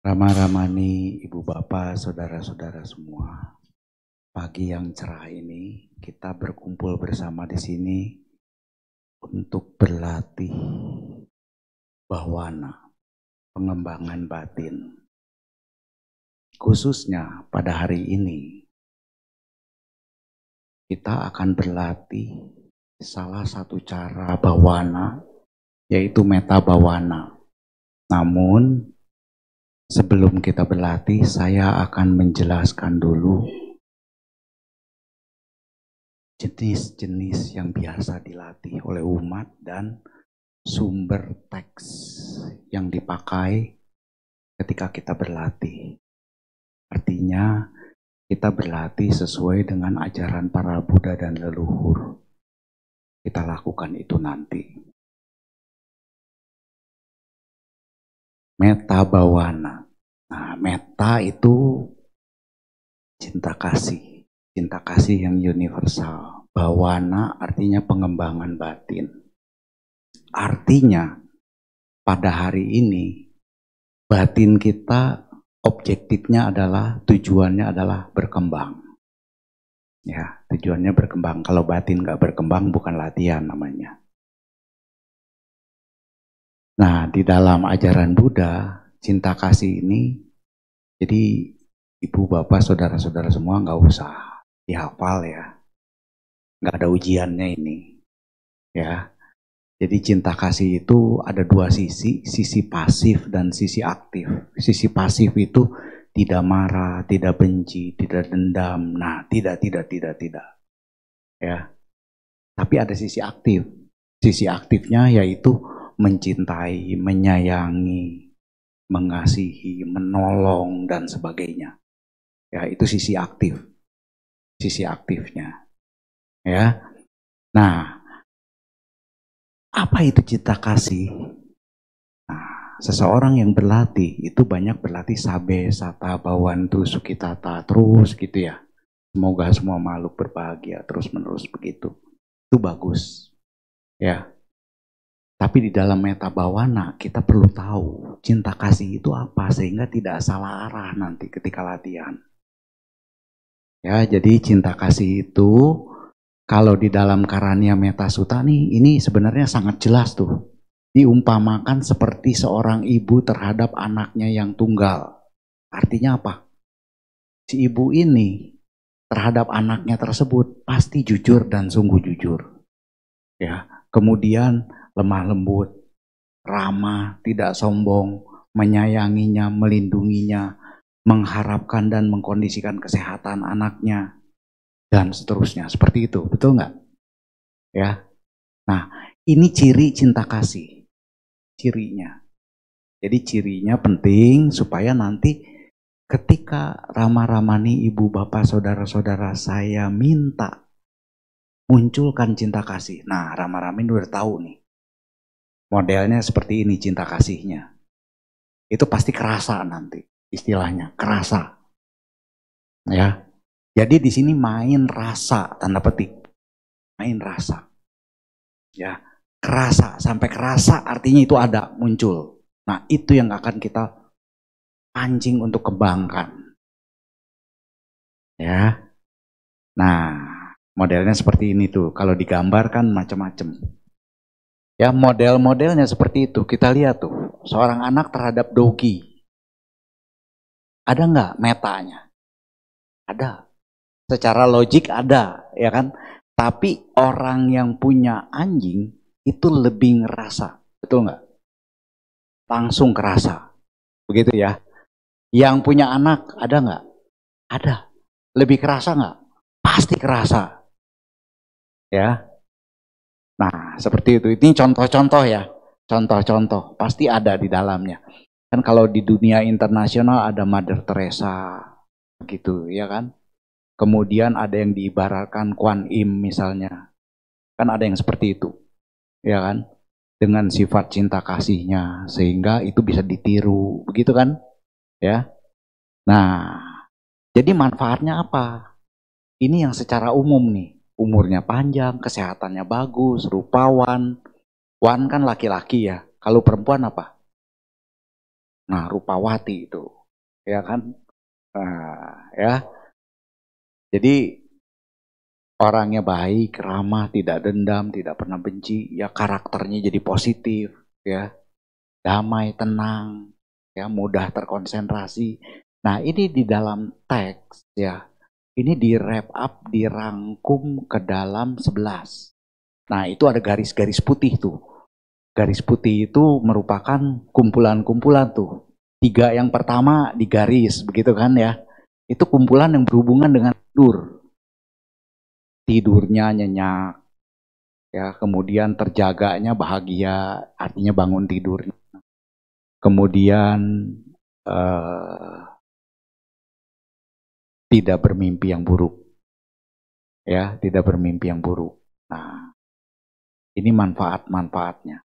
Rama-ramani, ibu bapak, saudara-saudara semua. Pagi yang cerah ini kita berkumpul bersama di sini untuk berlatih bahwana, pengembangan batin. Khususnya pada hari ini kita akan berlatih salah satu cara bahwana, yaitu meta bahwana. Namun sebelum kita berlatih, saya akan menjelaskan dulu jenis-jenis yang biasa dilatih oleh umat dan sumber teks yang dipakai ketika kita berlatih. Artinya kita berlatih sesuai dengan ajaran para Buddha dan leluhur. Kita lakukan itu nanti. Meta bawana. Nah, meta itu cinta kasih. Cinta kasih yang universal. Bawana artinya pengembangan batin. Artinya pada hari ini batin kita objektifnya adalah, tujuannya adalah berkembang. Ya, tujuannya berkembang. Kalau batin nggak berkembang bukan latihan namanya. Nah, di dalam ajaran Buddha, cinta kasih ini, jadi ibu bapak saudara-saudara semua nggak usah dihafal ya, nggak ada ujiannya ini, ya. Jadi cinta kasih itu ada dua sisi pasif dan sisi aktif. Sisi pasif itu tidak marah, tidak benci, tidak dendam. Nah, tidak. Ya. Tapi ada sisi aktif. Sisi aktifnya yaitu mencintai, menyayangi, mengasihi, menolong, dan sebagainya. Ya, itu sisi aktif. Sisi aktifnya. Ya. Nah, apa itu cinta kasih? Nah, seseorang yang berlatih itu banyak berlatih sabe, sata, bawantu, sukitata, terus gitu ya. Semoga semua makhluk berbahagia terus-menerus begitu. Itu bagus. Ya. Tapi di dalam meta bawana kita perlu tahu cinta kasih itu apa sehingga tidak salah arah nanti ketika latihan. Ya, jadi cinta kasih itu kalau di dalam Karania Metta Sutta nih, ini sebenarnya sangat jelas tuh. Diumpamakan seperti seorang ibu terhadap anaknya yang tunggal. Artinya apa? Si ibu ini terhadap anaknya tersebut pasti jujur dan sungguh jujur. Ya, kemudian lemah lembut, ramah, tidak sombong, menyayanginya, melindunginya, mengharapkan dan mengkondisikan kesehatan anaknya, dan seterusnya. Seperti itu, betul nggak? Ya. Nah, ini ciri cinta kasih. Cirinya. Jadi cirinya penting supaya nanti ketika Rama-ramani, ibu bapak, saudara-saudara saya minta munculkan cinta kasih. Nah, Rama-ramani udah tahu nih. Modelnya seperti ini cinta kasihnya. Itu pasti kerasa nanti istilahnya, kerasa. Ya. Jadi di sini main rasa, tanda petik. Main rasa. Ya, kerasa, sampai kerasa artinya itu ada, muncul. Nah, itu yang akan kita pancing untuk kembangkan. Ya. Nah, modelnya seperti ini tuh. Kalau digambarkan macam-macam. Ya, model-modelnya seperti itu. Kita lihat tuh, seorang anak terhadap dogi. Ada nggak metanya? Ada. Secara logik ada, ya kan? Tapi orang yang punya anjing itu lebih ngerasa, betul nggak? Langsung kerasa, begitu ya. Yang punya anak ada nggak? Ada. Lebih kerasa nggak? Pasti kerasa, ya. Nah, seperti itu. Ini contoh-contoh ya, contoh-contoh pasti ada di dalamnya. Kan kalau di dunia internasional ada Mother Teresa, gitu, ya kan? Kemudian ada yang diibaratkan Kuan Im misalnya. Kan ada yang seperti itu. Ya kan? Dengan sifat cinta kasihnya. Sehingga itu bisa ditiru. Begitu kan? Ya. Nah, jadi manfaatnya apa? Ini yang secara umum nih. Umurnya panjang, kesehatannya bagus, rupawan. Wan kan laki-laki ya. Kalau perempuan apa? Nah, Rupawati itu, ya kan? Nah, ya. Jadi orangnya baik, ramah, tidak dendam, tidak pernah benci, ya karakternya jadi positif, ya. Damai, tenang, ya, mudah terkonsentrasi. Nah, ini di dalam teks, ya. Ini di wrap up, dirangkum ke dalam 11. Nah, itu ada garis-garis putih tuh. Garis putih itu merupakan kumpulan-kumpulan tuh. 3 yang pertama di garis, begitu kan ya. Itu kumpulan yang berhubungan dengan tidur. Tidurnya nyenyak, ya, kemudian terjaganya bahagia, artinya bangun tidur. Kemudian tidak bermimpi yang buruk, ya, tidak bermimpi yang buruk. Nah, ini manfaat-manfaatnya.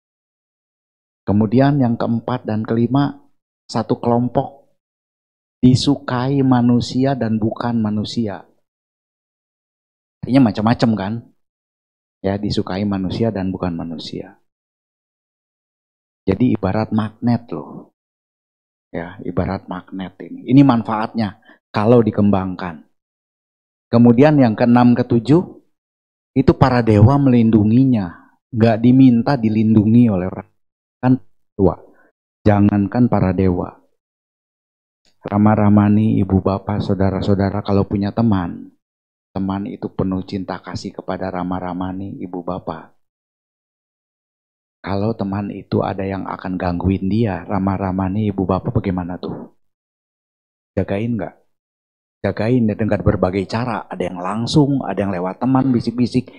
Kemudian yang keempat dan kelima, satu kelompok disukai manusia dan bukan manusia. Artinya macam-macam kan? Ya, disukai manusia dan bukan manusia. Jadi ibarat magnet loh. Ya, ibarat magnet ini. Ini manfaatnya kalau dikembangkan. Kemudian yang keenam, ketujuh, itu para dewa melindunginya. Nggak diminta dilindungi oleh orang. Kan tua. Jangankan para dewa. Rama-ramani, ibu bapak, saudara-saudara kalau punya teman. Teman itu penuh cinta kasih kepada rama-ramani, ibu bapak. Kalau teman itu ada yang akan gangguin dia, rama-ramani, ibu bapak bagaimana tuh? Jagain nggak? Jagain dengan berbagai cara. Ada yang langsung, ada yang lewat teman, bisik-bisik.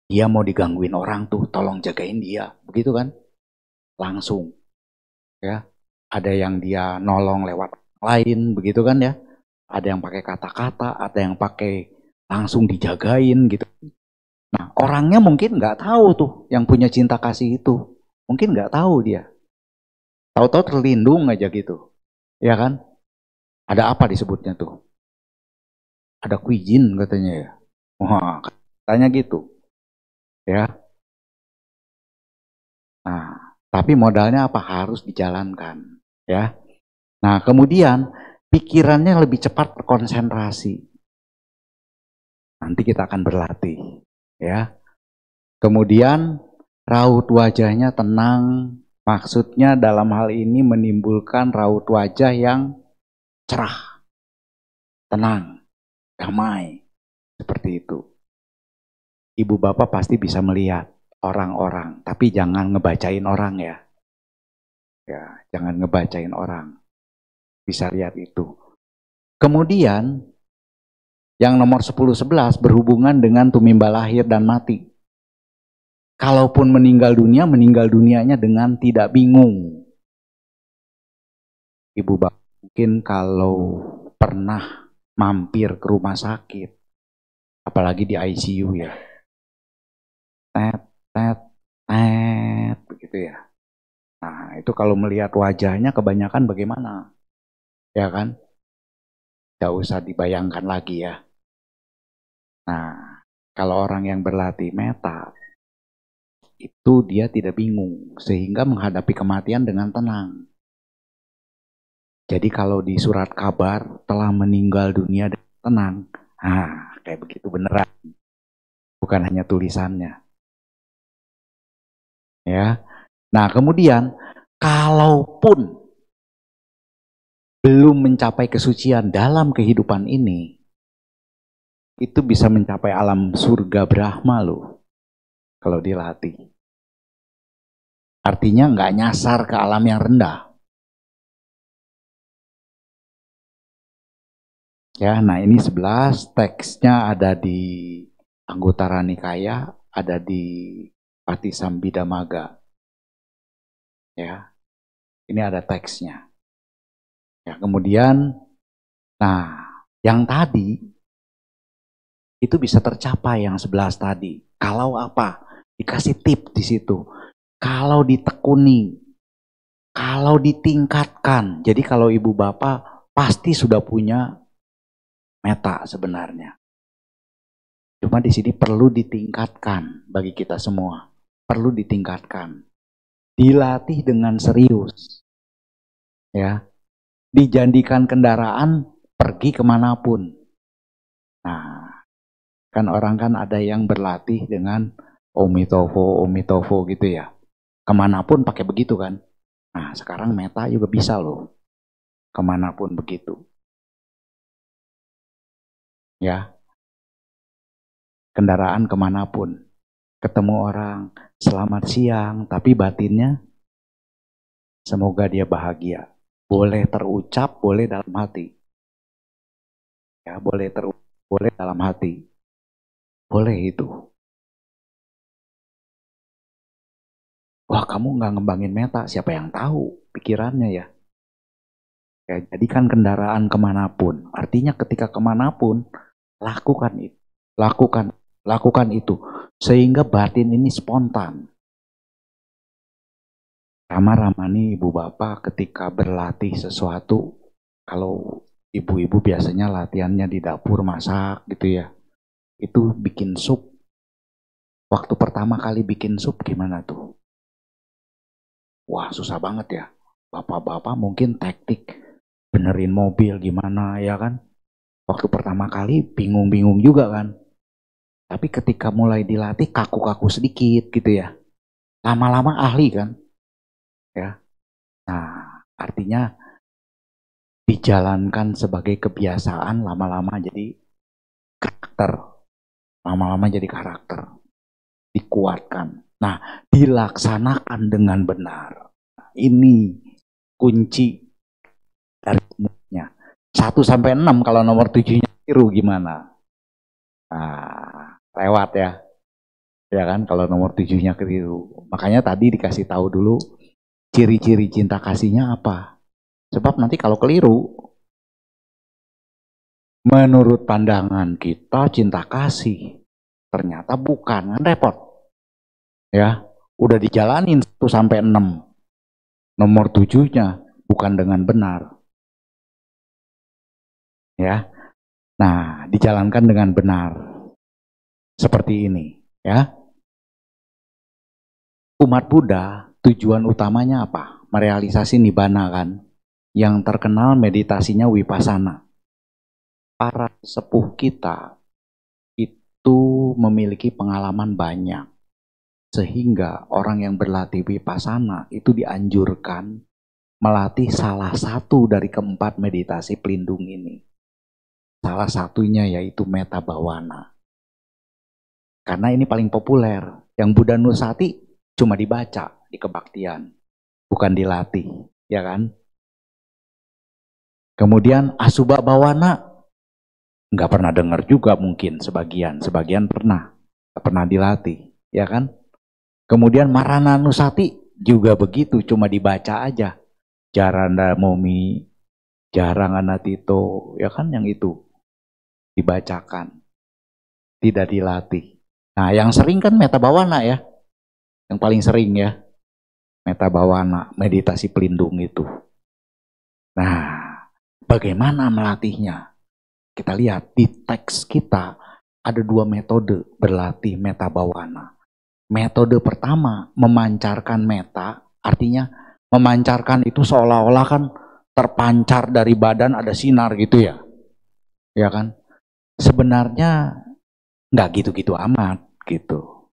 Dia mau digangguin orang tuh, tolong jagain dia. Begitu kan? Langsung. Ya. Ada yang dia nolong lewat lain, begitu kan ya? Ada yang pakai kata-kata, ada yang pakai langsung dijagain gitu. Nah, orangnya mungkin nggak tahu tuh yang punya cinta kasih itu. Mungkin nggak tahu dia. Tahu-tahu terlindung aja gitu. Ya kan? Ada apa disebutnya tuh? Ada kuijin katanya ya. Wah, katanya gitu. Ya. Nah, tapi modalnya apa? Harus dijalankan. Ya. Nah, kemudian pikirannya lebih cepat berkonsentrasi. Nanti kita akan berlatih. Ya. Kemudian raut wajahnya tenang. Maksudnya dalam hal ini menimbulkan raut wajah yang cerah, tenang, damai. Seperti itu. Ibu bapak pasti bisa melihat orang-orang, tapi jangan ngebacain orang ya. Ya, jangan ngebacain orang. Bisa lihat itu. Kemudian yang nomor 10-11 berhubungan dengan tumimba lahir dan mati. Kalaupun meninggal dunianya dengan tidak bingung. Ibu bapak mungkin kalau pernah mampir ke rumah sakit, apalagi di ICU ya. Tet, begitu ya. Nah, itu kalau melihat wajahnya kebanyakan bagaimana? Ya kan? Gak usah dibayangkan lagi ya. Nah, kalau orang yang berlatih meta, itu dia tidak bingung, sehingga menghadapi kematian dengan tenang. Jadi kalau di surat kabar telah meninggal dunia dengan tenang, kayak begitu beneran. Bukan hanya tulisannya. Ya. Nah, kemudian kalaupun belum mencapai kesucian dalam kehidupan ini, itu bisa mencapai alam surga Brahma loh, kalau dilatih. Artinya nggak nyasar ke alam yang rendah. Ya, nah ini 11, teksnya ada di Anguttara Nikaya, ada di Patisambhidamaga. Ya, ini ada teksnya. Ya, kemudian, nah, yang tadi itu bisa tercapai yang 11 tadi. Kalau apa? Dikasih tip di situ. Kalau ditekuni, kalau ditingkatkan. Jadi kalau ibu bapak pasti sudah punya meta sebenarnya. Cuma di sini perlu ditingkatkan bagi kita semua. Perlu ditingkatkan. Dilatih dengan serius. Ya, dijanjikan kendaraan pergi kemanapun. Nah, kan orang kan ada yang berlatih dengan Omitovo gitu ya. Kemanapun pakai begitu kan. Nah, sekarang Meta juga bisa loh. Kemanapun begitu. Ya, kendaraan kemanapun. Ketemu orang, selamat siang, tapi batinnya semoga dia bahagia. Boleh terucap, boleh dalam hati. Ya, boleh dalam hati. Boleh itu. Wah, kamu nggak ngembangin Meta, siapa yang tahu pikirannya ya. Ya, jadikan kendaraan kemanapun. Artinya ketika kemanapun, lakukan itu. Lakukan itu. Sehingga batin ini spontan. Ramah-ramah ibu bapak ketika berlatih sesuatu, kalau ibu-ibu biasanya latihannya di dapur masak gitu ya. Itu bikin sup. Waktu pertama kali bikin sup gimana tuh? Wah, susah banget ya. Bapak-bapak mungkin taktik benerin mobil gimana ya kan. Waktu pertama kali bingung-bingung juga kan. Tapi ketika mulai dilatih kaku-kaku sedikit gitu ya. Lama-lama ahli kan. Ya. Nah, artinya dijalankan sebagai kebiasaan lama-lama jadi karakter. Lama-lama jadi karakter. Dikuatkan. Nah, dilaksanakan dengan benar. Ini kunci dari semuanya. 1 sampai 6 kalau nomor 7-nya keliru gimana? Nah, lewat ya. Ya kan kalau nomor 7-nya keliru. Makanya tadi dikasih tahu dulu ciri-ciri cinta kasihnya apa. Sebab nanti kalau keliru, menurut pandangan kita cinta kasih. Ternyata bukan, kan repot. Ya, udah dijalanin 1 sampai 6. Nomor 7-nya bukan dengan benar. Ya. Nah, dijalankan dengan benar. Seperti ini, ya. Umat Buddha tujuan utamanya apa? Merealisasi nibbana kan. Yang terkenal meditasinya Vipassana. Para sepuh kita itu memiliki pengalaman banyak. Sehingga orang yang berlatih Vipassana itu dianjurkan melatih salah satu dari keempat meditasi pelindung ini. Salah satunya yaitu Metta Bhavana. Karena ini paling populer. Yang Buddha Nusati cuma dibaca di kebaktian, bukan dilatih, ya kan? Kemudian Asubha Bhavana nggak pernah dengar juga mungkin sebagian pernah dilatih, ya kan? Kemudian Marana Nusati juga begitu, cuma dibaca aja. Jaranda Momi, Jarangana Tito, ya kan yang itu dibacakan, tidak dilatih. Nah, yang sering kan Metta Bhavana ya, yang paling sering ya, Metta Bhavana, meditasi pelindung itu. Nah, bagaimana melatihnya? Kita lihat di teks kita ada 2 metode berlatih Metta Bhavana. Metode pertama memancarkan metta, artinya memancarkan itu seolah-olah kan terpancar dari badan ada sinar gitu ya. Ya kan? Sebenarnya nggak gitu-gitu amat gitu.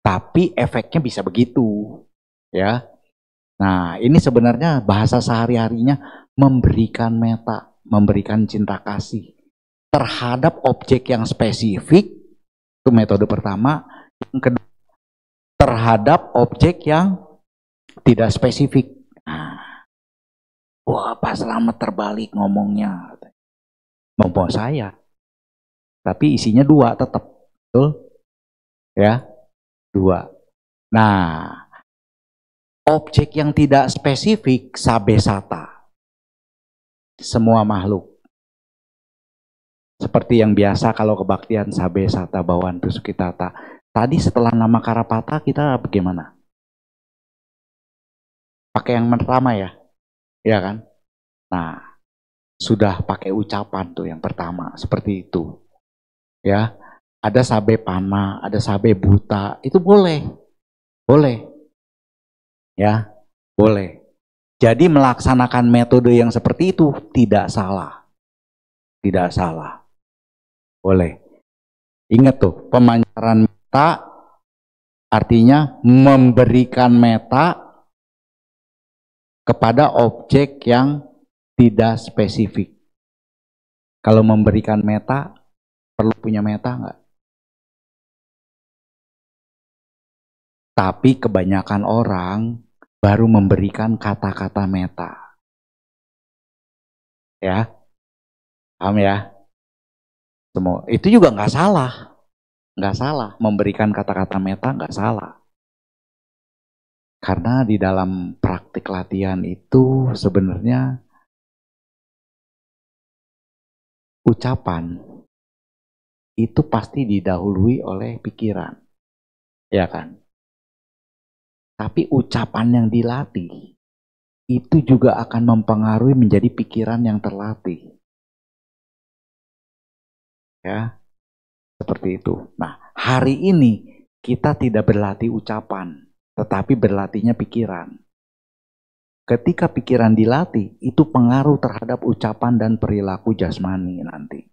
Tapi efeknya bisa begitu. Ya. Nah, ini sebenarnya bahasa sehari-harinya memberikan metta, memberikan cinta kasih terhadap objek yang spesifik, itu metode pertama. Yang kedua, terhadap objek yang tidak spesifik. Nah, wah Pak Slamet terbalik ngomongnya. Ngomong saya. Tapi isinya 2 tetap. Betul? Ya, 2. Nah, objek yang tidak spesifik, sabesata. Semua makhluk. Seperti yang biasa kalau kebaktian sabesata bawantu sukitata. Tadi setelah nama Karapata kita bagaimana? Pakai yang pertama ya? Ya kan? Nah, sudah pakai ucapan tuh yang pertama. Seperti itu. Ya, ada sabe pana, ada sabe buta. Itu boleh. Boleh. Ya, boleh. Jadi melaksanakan metode yang seperti itu tidak salah. Tidak salah. Boleh. Ingat tuh, pemancaran meta artinya memberikan meta kepada objek yang tidak spesifik. Kalau memberikan meta, perlu punya meta nggak? Tapi kebanyakan orang baru memberikan kata-kata meta. Ya, paham ya? Semua itu juga nggak salah. Nggak salah, memberikan kata-kata meta nggak salah. Karena di dalam praktik latihan itu sebenarnya ucapan itu pasti didahului oleh pikiran, ya kan? Tapi ucapan yang dilatih itu juga akan mempengaruhi menjadi pikiran yang terlatih. Ya, seperti itu. Nah, hari ini kita tidak berlatih ucapan, tetapi berlatihnya pikiran. Ketika pikiran dilatih, itu pengaruh terhadap ucapan dan perilaku jasmani nanti.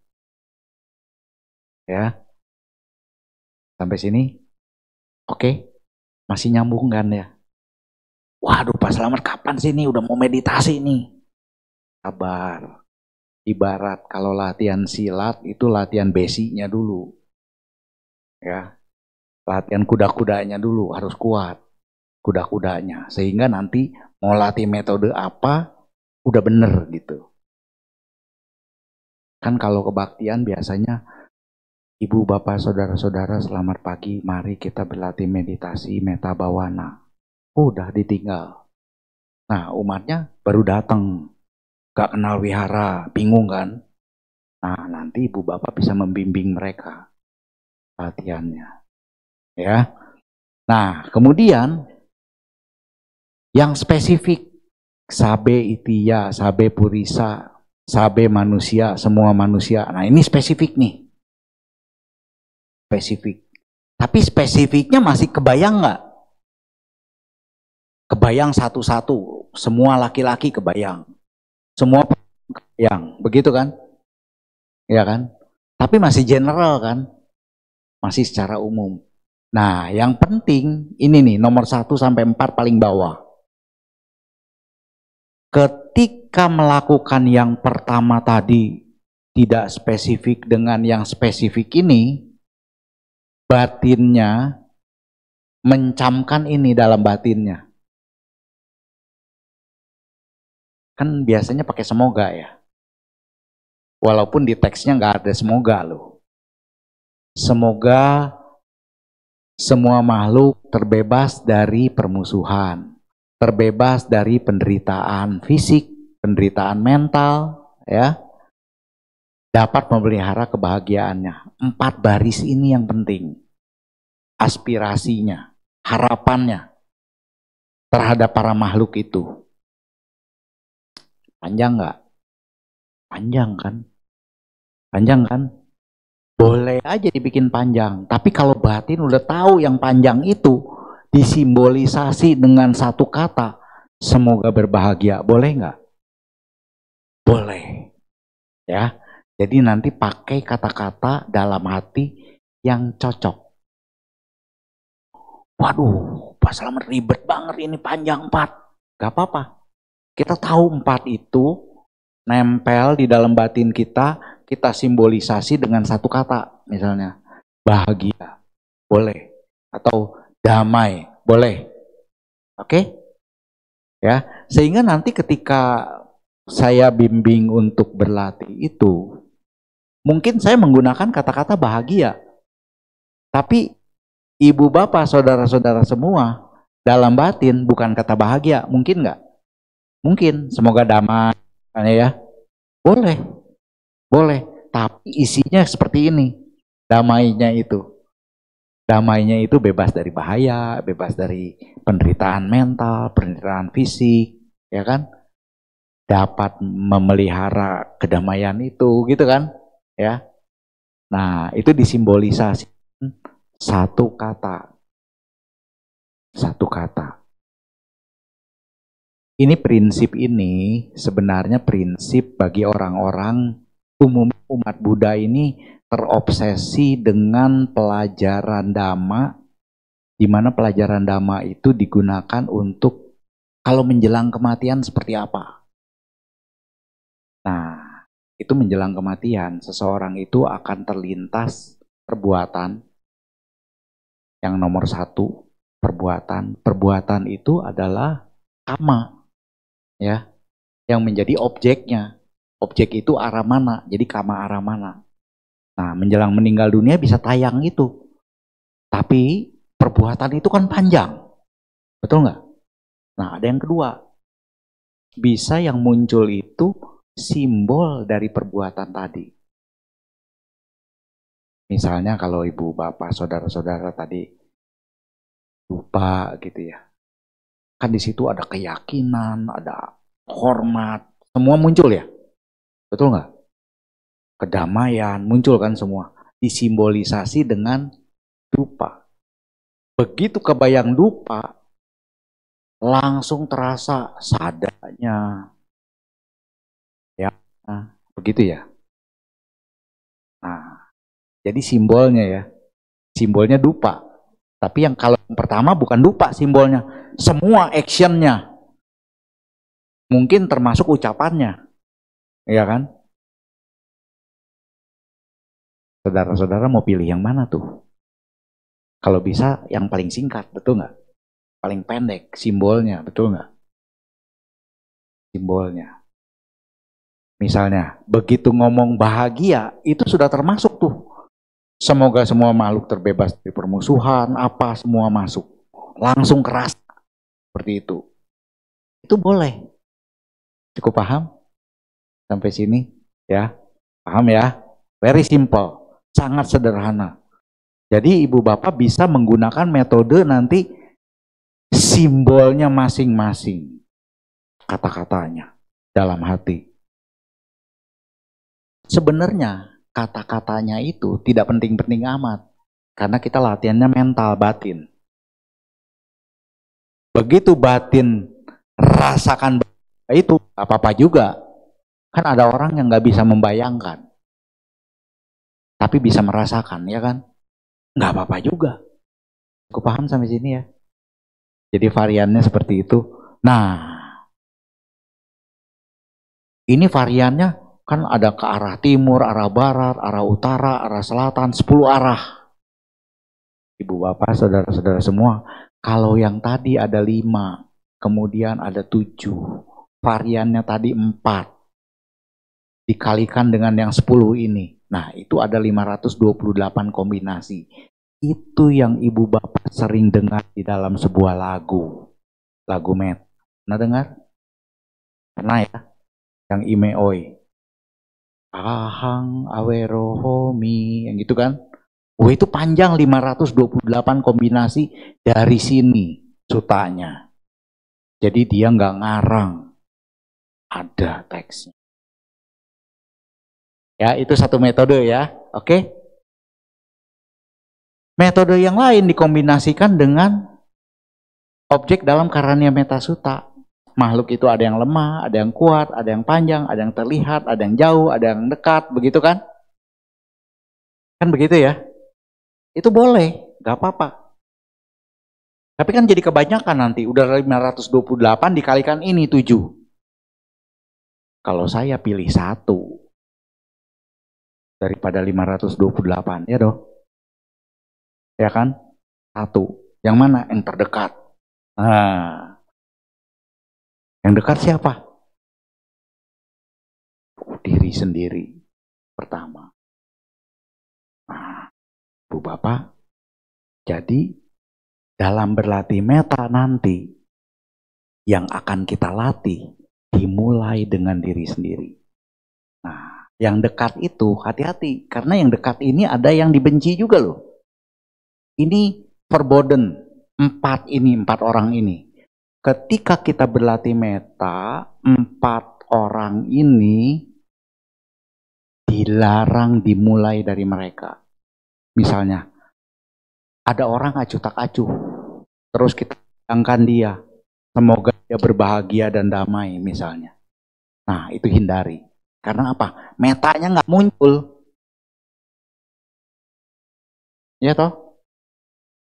Ya, sampai sini? Oke, masih nyambung kan ya? Waduh, Pak Slamet kapan sih ini? Udah mau meditasi nih. Sabar. Ibarat kalau latihan silat itu latihan basicnya dulu. Ya, latihan kuda-kudanya dulu harus kuat. Kuda-kudanya. Sehingga nanti mau latih metode apa, udah bener gitu. Kan kalau kebaktian biasanya, ibu, bapak, saudara-saudara selamat pagi, mari kita berlatih meditasi meta bawana. Udah ditinggal. Nah umatnya baru datang, gak kenal wihara, bingung kan? Nah nanti ibu bapak bisa membimbing mereka latihannya. Ya. Nah kemudian yang spesifik, sabe itiya, sabe purisa, sabe manusia, semua manusia. Nah ini spesifik nih. Spesifik. Tapi spesifiknya masih kebayang nggak? Kebayang satu-satu. Semua laki-laki kebayang. Semua kebayang. Begitu kan? Ya kan? Tapi masih general kan? Masih secara umum. Nah yang penting ini nih nomor 1 sampai 4 paling bawah. Ketika melakukan yang pertama tadi tidak spesifik dengan yang spesifik ini, batinnya mencamkan ini dalam batinnya. Kan biasanya pakai semoga ya. Walaupun di teksnya nggak ada semoga loh. Semoga semua makhluk terbebas dari permusuhan, terbebas dari penderitaan fisik, penderitaan mental, ya, dapat memelihara kebahagiaannya. 4 baris ini yang penting. Aspirasinya, harapannya terhadap para makhluk itu. Panjang nggak? Panjang kan? Panjang kan? Boleh aja dibikin panjang. Tapi kalau batin udah tahu yang panjang itu disimbolisasi dengan satu kata, semoga berbahagia. Boleh nggak? Boleh. Ya. Jadi nanti pakai kata-kata dalam hati yang cocok. Waduh, Pak Slamet ribet banget ini panjang 4. Gak apa-apa. Kita tahu 4 itu nempel di dalam batin kita, kita simbolisasi dengan satu kata. Misalnya, bahagia. Boleh. Atau damai. Boleh. Oke? Ya, sehingga nanti ketika saya bimbing untuk berlatih itu, mungkin saya menggunakan kata-kata bahagia. Tapi ibu bapak, saudara-saudara semua, dalam batin bukan kata bahagia. Mungkin nggak? Mungkin. Semoga damai. Ya. Boleh. Boleh. Tapi isinya seperti ini. Damainya itu. Damainya itu bebas dari bahaya, bebas dari penderitaan mental, penderitaan fisik. Ya kan? Dapat memelihara kedamaian itu. Gitu kan? Ya. Nah, itu disimbolisasi satu kata. Satu kata. Ini prinsip ini sebenarnya prinsip bagi orang-orang umum umat Buddha ini terobsesi dengan pelajaran Dhamma, di mana pelajaran Dhamma itu digunakan untuk kalau menjelang kematian seperti apa. Nah, itu menjelang kematian, seseorang itu akan terlintas perbuatan. Yang nomor satu, perbuatan. Perbuatan itu adalah kama. Ya, yang menjadi objeknya. Objek itu arah mana, jadi kama arah mana. Nah, menjelang meninggal dunia bisa tayang itu. Tapi perbuatan itu kan panjang. Betul nggak? Nah, ada yang kedua. Bisa yang muncul itu simbol dari perbuatan tadi. Misalnya kalau ibu, bapak, saudara-saudara tadi lupa gitu ya. Kan di situ ada keyakinan, ada hormat, semua muncul ya. Betul nggak? Kedamaian muncul kan semua. Disimbolisasi dengan dupa. Begitu kebayang dupa, langsung terasa sadanya. Ya, nah, begitu ya. Nah, jadi simbolnya ya. Simbolnya dupa. Tapi yang kalau yang pertama bukan dupa simbolnya. Semua actionnya. Mungkin termasuk ucapannya. Ya kan? Saudara-saudara mau pilih yang mana tuh? Kalau bisa yang paling singkat, betul nggak? Paling pendek, simbolnya, betul nggak? Simbolnya. Misalnya, begitu ngomong bahagia, itu sudah termasuk tuh. Semoga semua makhluk terbebas dari permusuhan, apa semua masuk. Langsung keras. Seperti itu. Itu boleh. Cukup paham? Sampai sini? Ya, paham ya? Very simple. Sangat sederhana. Jadi ibu bapak bisa menggunakan metode nanti simbolnya masing-masing. Kata-katanya dalam hati. Sebenarnya kata-katanya itu tidak penting-penting amat. Karena kita latihannya mental batin. Begitu batin rasakan itu, apa-apa juga. Kan ada orang yang nggak bisa membayangkan. Tapi bisa merasakan, ya kan? Nggak apa-apa juga. Aku paham sampai sini ya. Jadi variannya seperti itu. Nah, ini variannya kan ada ke arah timur, arah barat, arah utara, arah selatan, 10 arah. Ibu bapak, saudara-saudara semua. Kalau yang tadi ada 5, kemudian ada 7. Variannya tadi 4. Dikalikan dengan yang 10 ini. Nah, itu ada 528 kombinasi. Itu yang ibu bapak sering dengar di dalam sebuah lagu. Lagu Met. Pernah dengar? Pernah ya? Yang Imeoi. Ahang awerohomi. Yang gitu kan? Oh, itu panjang 528 kombinasi dari sini sutanya. Jadi dia nggak ngarang. Ada teksnya. Ya, itu satu metode ya. Oke? Metode yang lain dikombinasikan dengan objek dalam Karania Metta Sutta. Makhluk itu ada yang lemah, ada yang kuat, ada yang panjang, ada yang terlihat, ada yang jauh, ada yang dekat, begitu kan? Kan begitu ya? Itu boleh, gak apa-apa. Tapi kan jadi kebanyakan nanti, udah 528 dikalikan ini 7. Kalau saya pilih 1 daripada 528, ya dong? Ya kan? 1. Yang mana? Yang terdekat. Nah, yang dekat siapa? Diri sendiri pertama. Nah, Bu Bapak, jadi dalam berlatih meta nanti yang akan kita latih dimulai dengan diri sendiri. Nah, yang dekat itu hati-hati karena yang dekat ini ada yang dibenci juga loh. Ini forbidden, 4 orang ini. Ketika kita berlatih meta, 4 orang ini dilarang dimulai dari mereka. Misalnya, ada orang acuh tak acuh, terus kita bilangkan dia, semoga ya berbahagia dan damai misalnya. Nah, itu hindari. Karena apa? Metanya nggak muncul. Ya toh?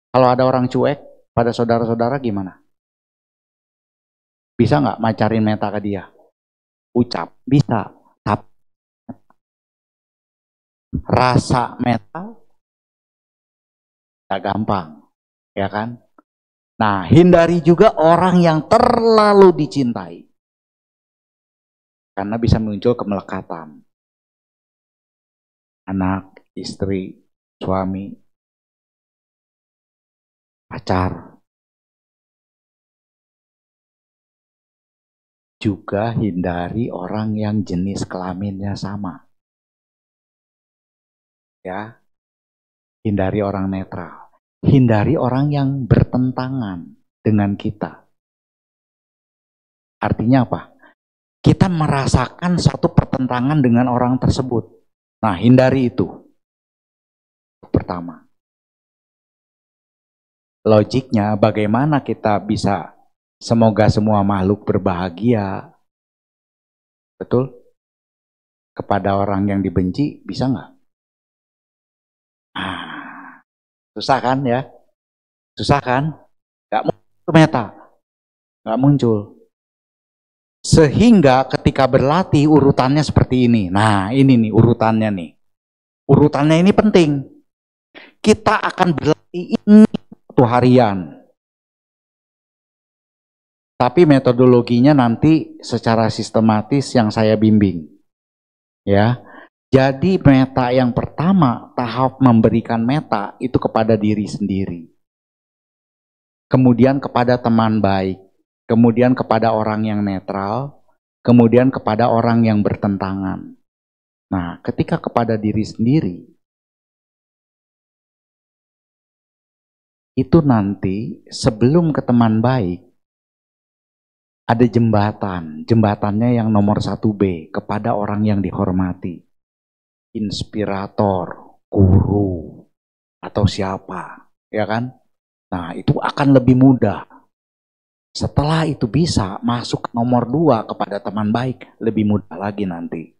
Kalau ada orang cuek pada saudara-saudara gimana? Bisa nggak macarin meta ke dia? Ucap, bisa. Tapi rasa meta nggak gampang, ya kan? Nah, hindari juga orang yang terlalu dicintai. Karena bisa muncul kemelekatan. Anak, istri, suami, pacar. Juga hindari orang yang jenis kelaminnya sama. Ya, hindari orang netral. Hindari orang yang bertentangan dengan kita. Artinya apa? Kita merasakan satu pertentangan dengan orang tersebut. Nah, hindari itu. Pertama. Logiknya bagaimana kita bisa semoga semua makhluk berbahagia. Betul? Kepada orang yang dibenci, bisa nggak? Ah, susah kan ya? Susah kan? Nggak muncul meta. Nggak muncul. Sehingga ketika berlatih urutannya seperti ini. Nah, ini nih urutannya nih. Urutannya ini penting. Kita akan berlatih ini satu harian. Tapi metodologinya nanti secara sistematis yang saya bimbing. Ya. Jadi meta yang pertama, tahap memberikan meta itu kepada diri sendiri. Kemudian kepada teman baik. Kemudian kepada orang yang netral, kemudian kepada orang yang bertentangan. Nah, ketika kepada diri sendiri, itu nanti sebelum ke teman baik, ada jembatan. Jembatannya yang nomor 1B, kepada orang yang dihormati. Inspirator, guru, atau siapa, ya kan? Nah, itu akan lebih mudah. Setelah itu bisa masuk ke nomor 2 kepada teman baik, lebih mudah lagi nanti.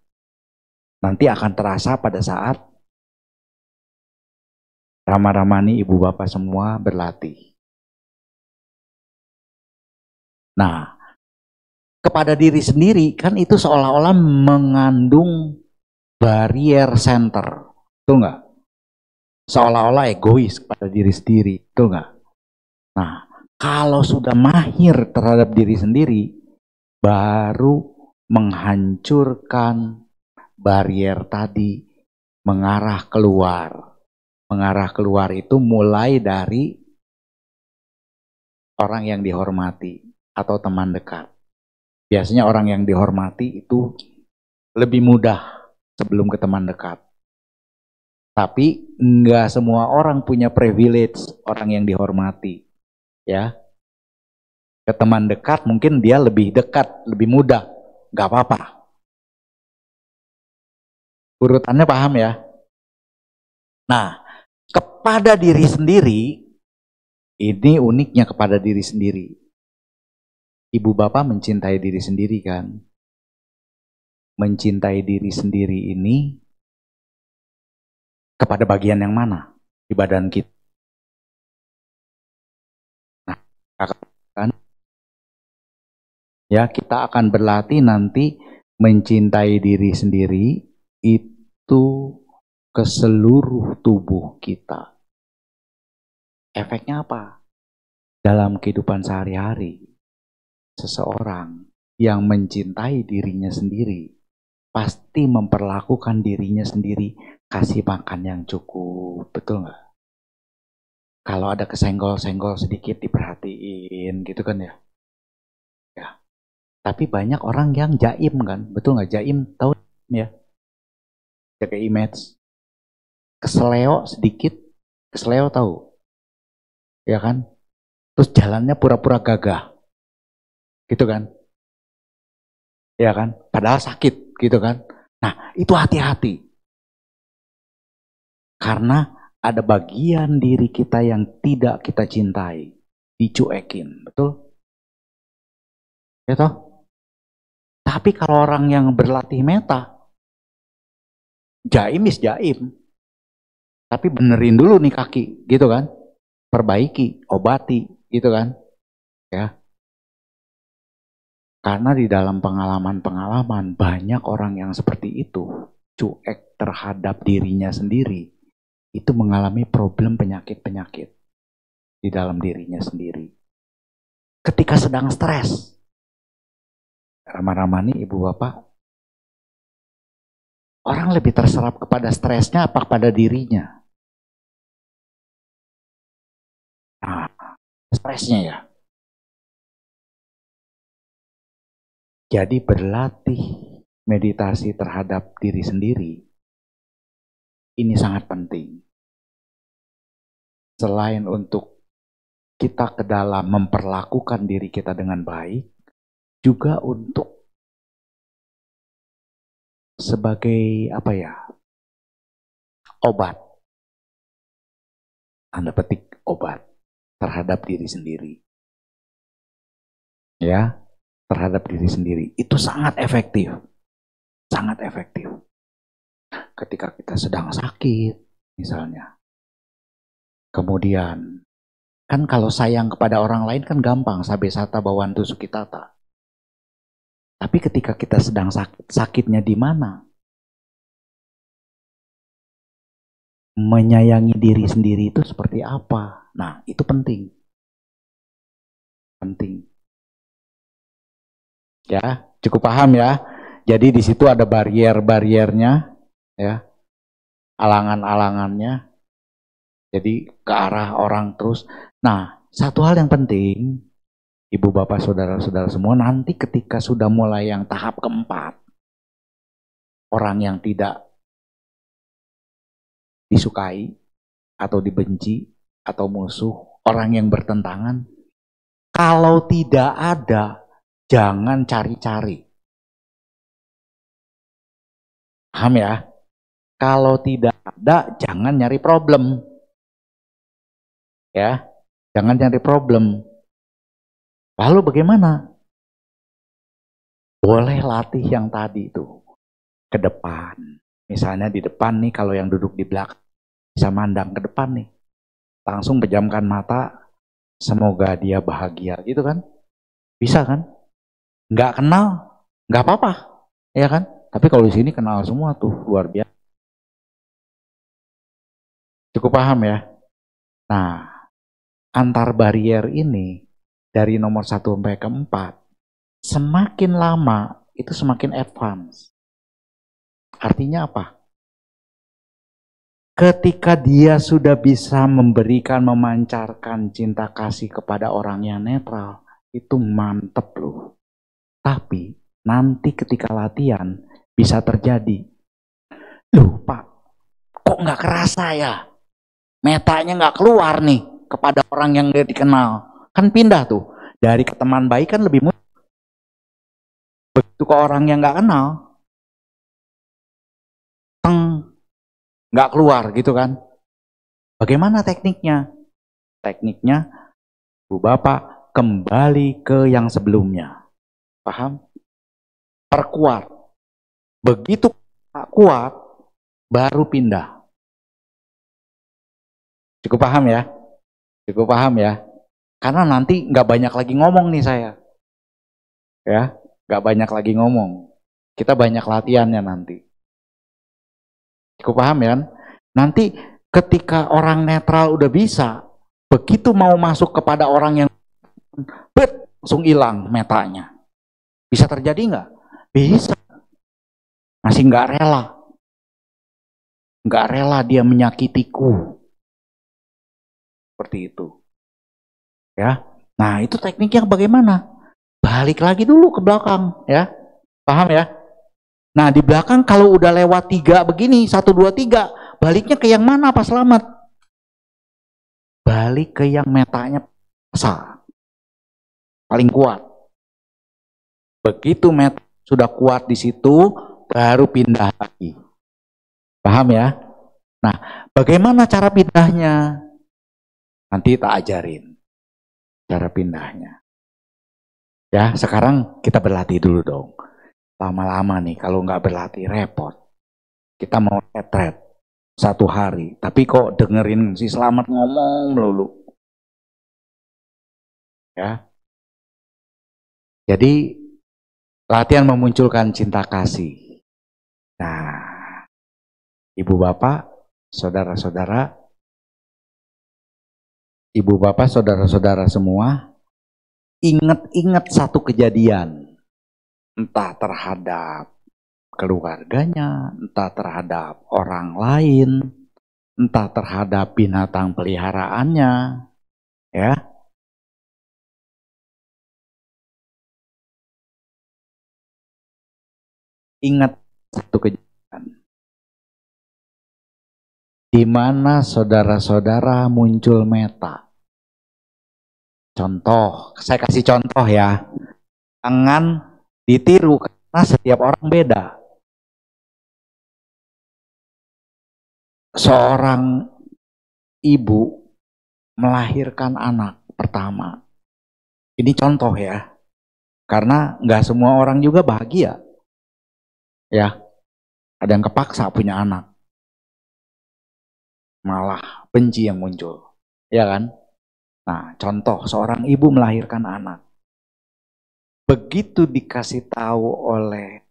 Nanti akan terasa pada saat Rama-Ramani ibu bapak semua berlatih. Nah, kepada diri sendiri kan itu seolah-olah mengandung barrier center, betul nggak? Seolah-olah egois kepada diri sendiri, betul nggak? Nah, kalau sudah mahir terhadap diri sendiri, baru menghancurkan barrier tadi, mengarah keluar. Mengarah keluar itu mulai dari orang yang dihormati atau teman dekat. Biasanya orang yang dihormati itu lebih mudah sebelum ke teman dekat. Tapi nggak semua orang punya privilege orang yang dihormati. Ya, ke teman dekat mungkin dia lebih dekat, lebih mudah, nggak apa-apa. Urutannya paham ya? Nah, kepada diri sendiri, ini uniknya kepada diri sendiri. Ibu bapak mencintai diri sendiri kan? Mencintai diri sendiri ini kepada bagian yang mana di badan kita? Nah, kan? Ya, kita akan berlatih nanti mencintai diri sendiri itu ke seluruh tubuh kita. Efeknya apa? Dalam kehidupan sehari-hari, seseorang yang mencintai dirinya sendiri pasti memperlakukan dirinya sendiri, kasih makan yang cukup, betul nggak? Kalau ada kesenggol-senggol sedikit diperhatiin gitu kan ya. Ya. Tapi banyak orang yang jaim kan, betul nggak? Jaim tahu ya? Jaga image. Keseleo sedikit, keseleo tahu, ya kan? Terus jalannya pura-pura gagah, gitu kan? Ya kan? Padahal sakit, gitu kan? Nah, itu hati-hati. Karena ada bagian diri kita yang tidak kita cintai, dicuekin, betul? Ya toh? Tapi kalau orang yang berlatih meta, jaim is jaim. Tapi benerin dulu nih kaki, gitu kan? Perbaiki, obati, gitu kan? Ya. Karena di dalam pengalaman-pengalaman banyak orang yang seperti itu, cuek terhadap dirinya sendiri, itu mengalami problem penyakit-penyakit di dalam dirinya sendiri. Ketika sedang stres, Rama-Rama nih ibu bapak, orang lebih terserap kepada stresnya apa kepada dirinya? Nah, stresnya ya. Jadi berlatih meditasi terhadap diri sendiri, ini sangat penting. Selain untuk kita ke dalam memperlakukan diri kita dengan baik, juga untuk sebagai apa ya, obat, tanda petik obat terhadap diri sendiri. Ya, terhadap diri sendiri. Itu sangat efektif. Sangat efektif. Ketika kita sedang sakit, misalnya. Kemudian, kan kalau sayang kepada orang lain kan gampang. Sabe sata bawantu sukitata. Tapi ketika kita sedang sakit, sakitnya di mana? Menyayangi diri sendiri itu seperti apa? Nah, itu penting. Penting. Ya, cukup paham ya. Jadi di situ ada barrier-barriernya, ya, alangan-alangannya. Jadi ke arah orang terus. Nah, satu hal yang penting, ibu bapak saudara-saudara semua, nanti ketika sudah mulai yang tahap keempat, orang yang tidak disukai atau dibenci atau musuh, orang yang bertentangan, kalau tidak ada, jangan cari-cari. Paham ya? Kalau tidak ada, jangan nyari problem. Ya, jangan nyari problem. Lalu bagaimana? Boleh latih yang tadi itu ke depan. Misalnya di depan nih, kalau yang duduk di belakang bisa mandang ke depan nih. Langsung pejamkan mata, semoga dia bahagia gitu kan. Bisa kan? Nggak kenal, nggak apa-apa. Ya kan? Tapi kalau di sini kenal semua tuh, luar biasa. Cukup paham ya? Nah, antar barrier ini dari nomor 1 sampai ke 4, semakin lama itu semakin advance. Artinya apa? Ketika dia sudah bisa memberikan, memancarkan cinta kasih kepada orang yang netral, itu mantep loh. Tapi nanti ketika latihan bisa terjadi, loh Pak, kok nggak kerasa ya? Metanya nggak keluar nih kepada orang yang dia dikenal. Kan pindah tuh. Dari ke teman baik kan lebih mudah. Begitu ke orang yang nggak kenal, nggak keluar gitu kan. Bagaimana tekniknya? Tekniknya, Bu Bapak, kembali ke yang sebelumnya. Paham? Perkuat. Begitu kuat, baru pindah. Cukup paham ya? Cukup paham ya? Karena nanti nggak banyak lagi ngomong nih saya. Ya, nggak banyak lagi ngomong. Kita banyak latihannya nanti. Cukup paham ya? Nanti ketika orang netral udah bisa, begitu mau masuk kepada orang yang langsung hilang metanya. Bisa terjadi nggak? Bisa. Masih nggak rela. Nggak rela dia menyakitiku. Seperti itu. Ya. Nah, itu tekniknya bagaimana? Balik lagi dulu ke belakang, ya. Paham ya? Nah, di belakang kalau udah lewat 3 begini, 1, 2, 3, baliknya ke yang mana Pak Slamet? Balik ke yang metanya paling kuat. Begitu meta sudah kuat di situ, baru pindah lagi. Paham ya? Nah, bagaimana cara pindahnya? Nanti tak ajarin cara pindahnya. Ya, sekarang kita berlatih dulu dong. Lama-lama nih, kalau nggak berlatih repot. Kita mau retret 1 hari, tapi kok dengerin si Selamat ngomong melulu. Ya, jadi latihan memunculkan cinta kasih. Nah, ibu bapak, saudara-saudara, ibu bapak, saudara-saudara semua, ingat-ingat satu kejadian, entah terhadap keluarganya, entah terhadap orang lain, entah terhadap binatang peliharaannya, ya. Ingat satu kejadian di mana saudara-saudara muncul meta. Contoh, saya kasih contoh ya. Jangan ditiru karena setiap orang beda. Seorang ibu melahirkan anak pertama. Ini contoh ya. Karena nggak semua orang juga bahagia. Ya, ada yang kepaksa punya anak. Malah benci yang muncul. Ya kan? Nah, contoh seorang ibu melahirkan anak. Begitu dikasih tahu oleh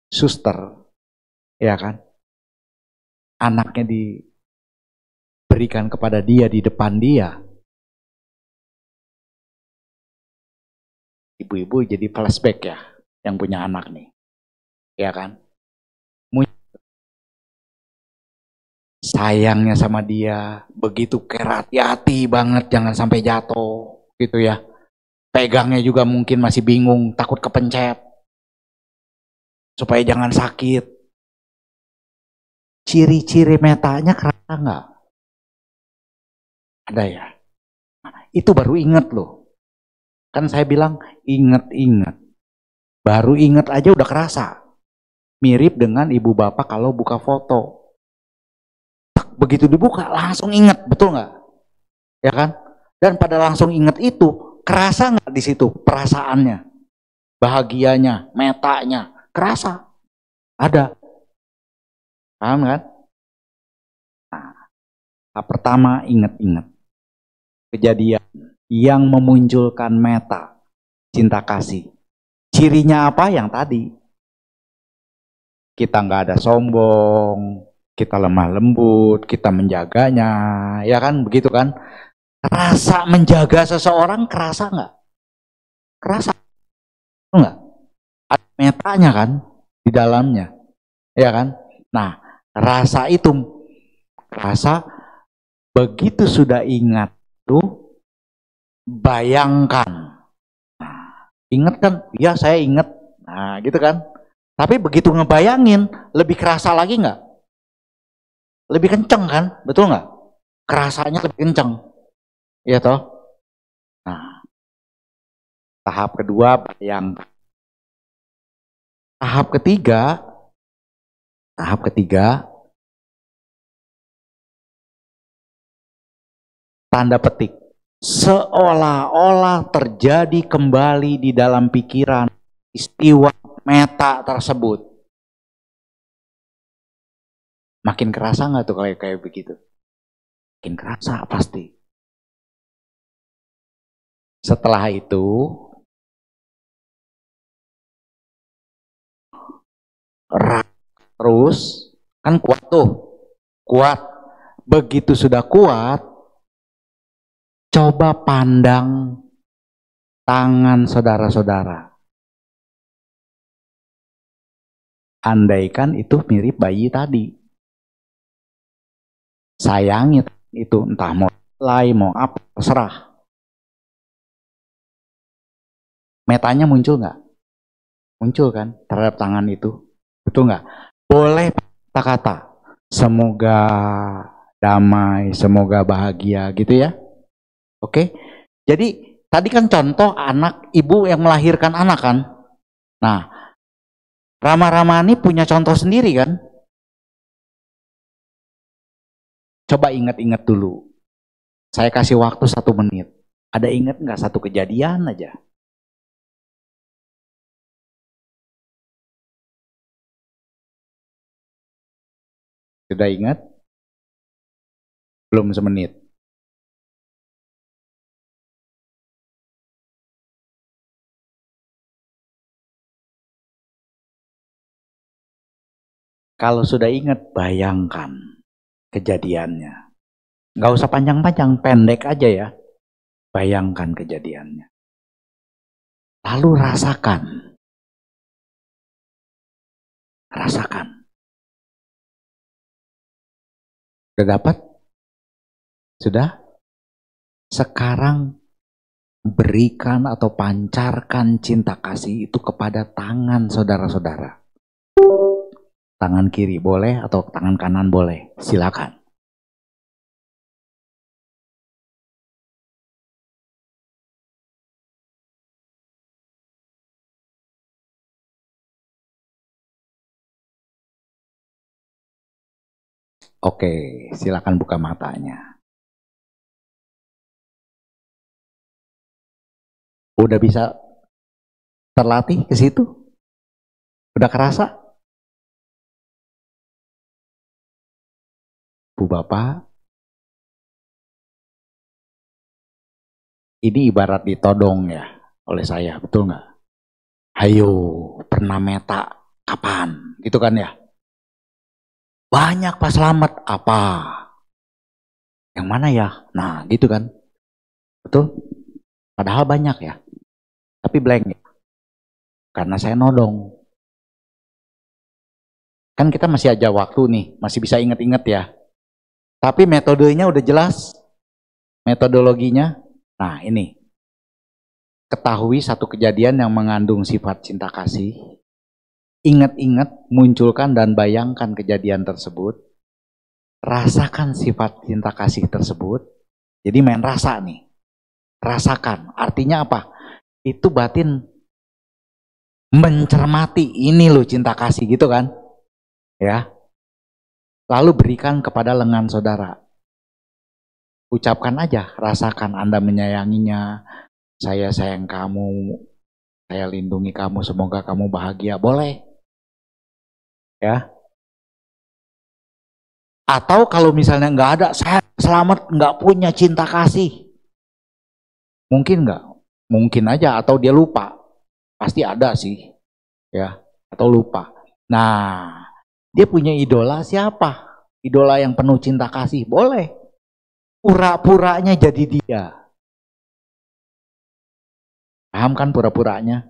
suster, ya kan? Anaknya diberikan kepada dia di depan dia. Ibu-ibu jadi flashback ya, yang punya anak nih. Ya kan? Sayangnya sama dia, begitu care, hati-hati banget jangan sampai jatuh gitu ya. Pegangnya juga mungkin masih bingung, takut kepencet. Supaya jangan sakit. Ciri-ciri metanya kerasa nggak? Ada ya? Itu baru inget loh. Kan saya bilang inget-inget. Baru inget aja udah kerasa. Mirip dengan ibu bapak kalau buka foto. Begitu dibuka langsung inget, betul nggak? Ya kan? Dan pada langsung inget itu, kerasa nggak di situ perasaannya? Bahagianya, metanya, kerasa. Ada. Paham kan? Nah, pertama inget-inget. Kejadian yang memunculkan meta, cinta kasih. Cirinya apa? Yang tadi. Kita nggak ada sombong, kita lemah lembut, kita menjaganya, ya kan? Begitu kan? Rasa menjaga seseorang kerasa nggak? Kerasa nggak? Ada metanya kan di dalamnya, ya kan? Nah, rasa itu, rasa begitu sudah ingat tuh, bayangkan. Nah, ingat kan? Ya saya ingat. Nah, gitu kan? Tapi begitu ngebayangin, lebih kerasa lagi nggak? Lebih kenceng kan? Betul nggak? Kerasanya lebih kenceng. Iya toh? Nah, tahap kedua bayangkan. Tahap ketiga, tanda petik. Seolah-olah terjadi kembali di dalam pikiran istiwa meta tersebut. Makin kerasa nggak tuh kayak begitu? Makin kerasa pasti. Setelah itu, terus kan kuat tuh, kuat. Begitu sudah kuat, coba pandang tangan saudara-saudara. Andaikan itu mirip bayi tadi. Sayangi itu, entah mau lay, mau apa, terserah. Metanya muncul nggak? Muncul kan terhadap tangan itu. Betul nggak? Boleh kata-kata. Semoga damai, semoga bahagia gitu ya. Oke? Jadi tadi kan contoh anak ibu yang melahirkan anak kan. Nah, Rama Ramani punya contoh sendiri kan? Coba ingat-ingat dulu. Saya kasih waktu 1 menit. Ada ingat nggak satu kejadian aja? Sudah ingat? Belum semenit. Kalau sudah ingat, bayangkan kejadiannya. Nggak usah panjang-panjang, pendek aja ya. Bayangkan kejadiannya. Lalu rasakan. Rasakan. Sudah dapat? Sudah? Sekarang berikan atau pancarkan cinta kasih itu kepada tangan saudara-saudara. Tangan kiri boleh atau tangan kanan boleh. Silakan. Oke, silakan buka matanya. Udah bisa terlatih ke situ? Udah kerasa? Bu Bapak, ini ibarat ditodong ya oleh saya, betul nggak? Hayo, pernah meta kapan? Gitu kan ya? Banyak Pak Slamet, apa? Yang mana ya? Nah, gitu kan? Betul? Padahal banyak ya. Tapi blank ya. Karena saya nodong. Kan kita masih aja waktu nih, masih bisa inget-inget ya. Tapi metodenya udah jelas. Metodologinya. Nah, ini. Ketahui satu kejadian yang mengandung sifat cinta kasih. Ingat-ingat, munculkan dan bayangkan kejadian tersebut. Rasakan sifat cinta kasih tersebut. Jadi main rasa nih. Rasakan. Artinya apa? Itu batin mencermati. Ini loh cinta kasih gitu kan. Ya. Lalu berikan kepada lengan saudara. Ucapkan aja. Rasakan Anda menyayanginya. Saya sayang kamu. Saya lindungi kamu. Semoga kamu bahagia. Boleh. Ya. Atau kalau misalnya nggak ada, saya selamat nggak punya cinta kasih. Mungkin nggak? Mungkin aja, atau dia lupa. Pasti ada sih. Ya, atau lupa. Nah, dia punya idola siapa? Idola yang penuh cinta kasih. Boleh. Pura-puranya jadi dia. Paham kan pura-puranya?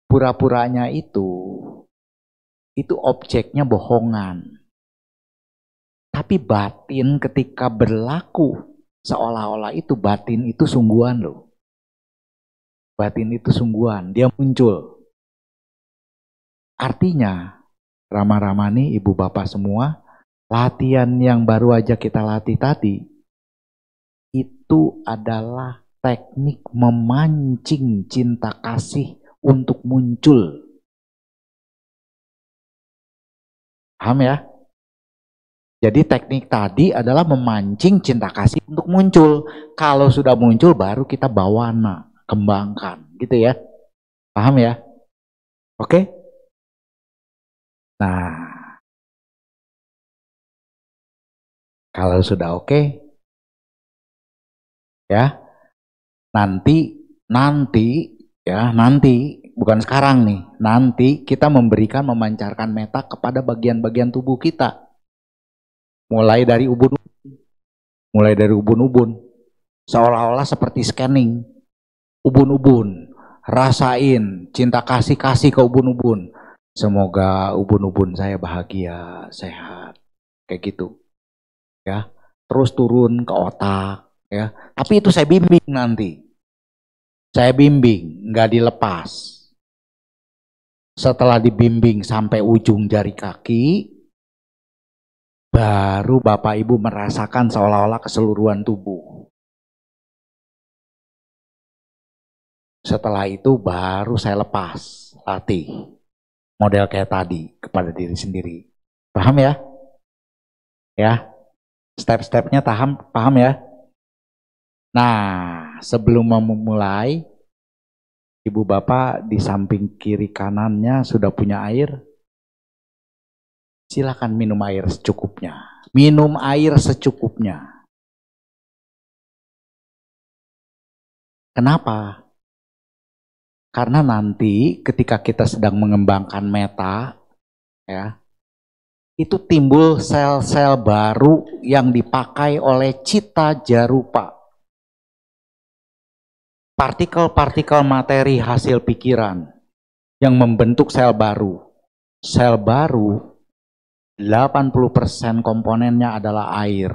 Pura-puranya itu objeknya bohongan. Tapi batin ketika berlaku seolah-olah itu batin itu sungguhan loh. Batin itu sungguhan, dia muncul. Artinya, Rama-Rama nih, ibu bapak semua, latihan yang baru aja kita latih tadi, itu adalah teknik memancing cinta kasih untuk muncul. Paham ya? Jadi teknik tadi adalah memancing cinta kasih untuk muncul. Kalau sudah muncul baru kita bawana, kembangkan, gitu ya. Paham ya? Oke? Nah, kalau sudah oke, ya, nanti bukan sekarang nih, nanti kita memberikan memancarkan meta kepada bagian-bagian tubuh kita. Mulai dari ubun-ubun, seolah-olah seperti scanning. Ubun-ubun, rasain cinta kasih ke ubun-ubun. Semoga ubun-ubun saya bahagia, sehat, kayak gitu. Ya, terus turun ke otak, ya. Tapi itu saya bimbing nanti. Saya bimbing, nggak dilepas. Setelah dibimbing sampai ujung jari kaki, baru Bapak Ibu merasakan seolah-olah keseluruhan tubuh. Setelah itu baru saya lepas, latih. Model kayak tadi, kepada diri sendiri. Paham ya? Ya, step-stepnya paham ya? Nah, sebelum memulai, Ibu Bapak di samping kiri kanannya sudah punya air? silakan minum air secukupnya. Minum air secukupnya. Kenapa? Karena nanti ketika kita sedang mengembangkan meta, ya, itu timbul sel-sel baru yang dipakai oleh cita jarupa. Partikel-partikel materi hasil pikiran yang membentuk sel baru. Sel baru 80% komponennya adalah air.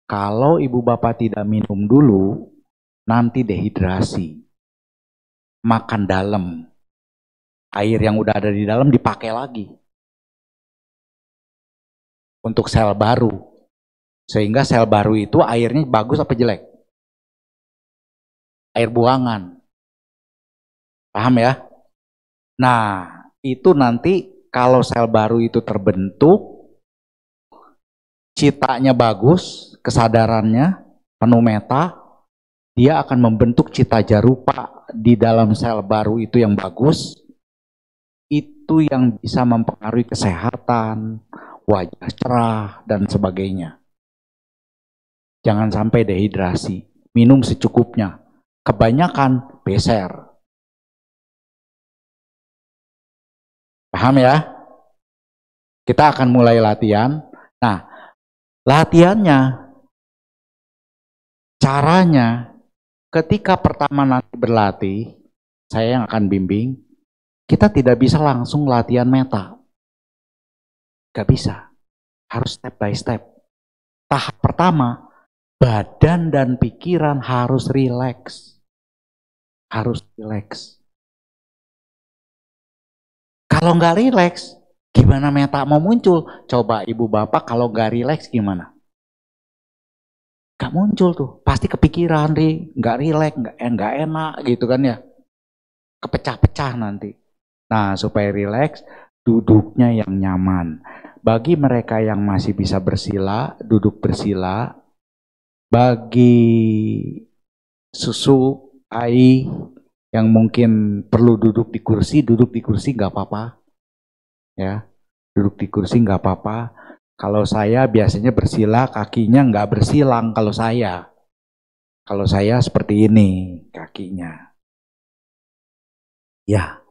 Kalau ibu bapak tidak minum dulu, nanti dehidrasi. Makan dalam. Air yang udah ada di dalam dipakai lagi. Untuk sel baru. Sehingga sel baru itu airnya bagus apa jelek? Air buangan. Paham ya? Nah, itu nanti kalau sel baru itu terbentuk, citanya bagus, kesadarannya penuh meta, dia akan membentuk cita jarupa di dalam sel baru itu yang bagus, itu yang bisa mempengaruhi kesehatan, wajah cerah, dan sebagainya. Jangan sampai dehidrasi, minum secukupnya. Kebanyakan beser. Paham ya? Kita akan mulai latihan. Nah, latihannya, caranya, ketika pertama nanti berlatih, saya yang akan bimbing, kita tidak bisa langsung latihan meta. Gak bisa. Harus step by step. Tahap pertama, badan dan pikiran harus rileks. Harus rileks. Kalau nggak rileks, gimana meta mau muncul? Coba ibu bapak kalau nggak rileks gimana? Gak muncul tuh, pasti kepikiran deh, nggak rileks, nggak enak gitu kan ya, kepecah-pecah nanti. Nah, supaya rileks, duduknya yang nyaman. Bagi mereka yang masih bisa bersila, duduk bersila. Bagi susu, ai, yang mungkin perlu duduk di kursi nggak apa-apa. Ya, duduk di kursi nggak apa-apa. Kalau saya biasanya bersila, kakinya nggak bersilang kalau saya. Kalau saya seperti ini kakinya. Ya,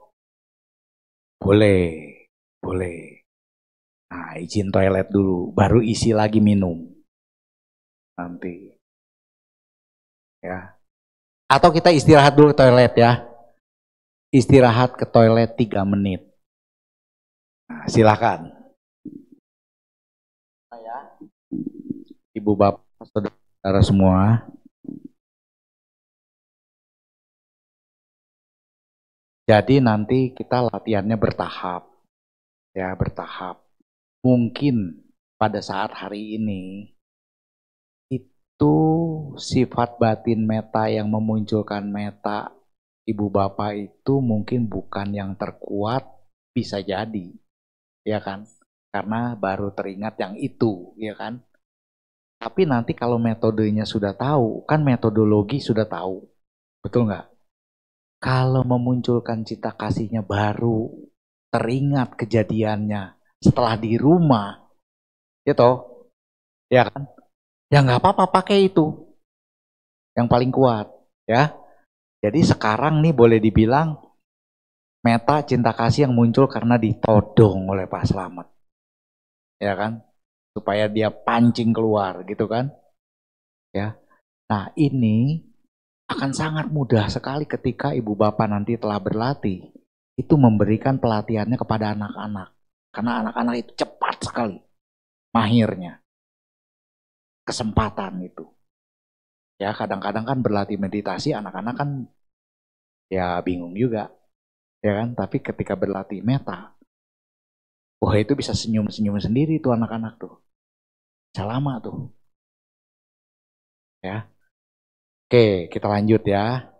boleh, boleh. Nah, izin toilet dulu, baru isi lagi minum. Nanti. Ya. Atau kita istirahat dulu ke toilet ya. Istirahat ke toilet 3 menit. Nah, silakan. Ya. Ibu bapak, saudara semua. Jadi nanti kita latihannya bertahap. Ya, bertahap. Mungkin pada saat hari ini itu sifat batin meta yang memunculkan meta ibu bapak itu mungkin bukan yang terkuat, bisa jadi, ya kan? Karena baru teringat yang itu, ya kan? Tapi nanti kalau metodenya sudah tahu, kan metodologi sudah tahu, betul nggak? Kalau memunculkan cita kasihnya baru teringat kejadiannya setelah di rumah, ya toh, ya kan? Ya nggak apa-apa, pakai itu yang paling kuat, ya. Jadi sekarang nih boleh dibilang meta cinta kasih yang muncul karena ditodong oleh Pak Slamet, ya kan? Supaya dia pancing keluar, gitu kan? Ya. Nah, ini akan sangat mudah sekali ketika ibu bapak nanti telah berlatih, itu memberikan pelatihannya kepada anak-anak. Karena anak-anak itu cepat sekali mahirnya. Kesempatan itu. Ya, kadang-kadang kan berlatih meditasi anak-anak kan ya bingung juga. Ya kan? Tapi ketika berlatih meta, wah itu bisa senyum-senyum sendiri tuh anak-anak tuh. Bisa lama tuh. Ya. Oke, kita lanjut ya.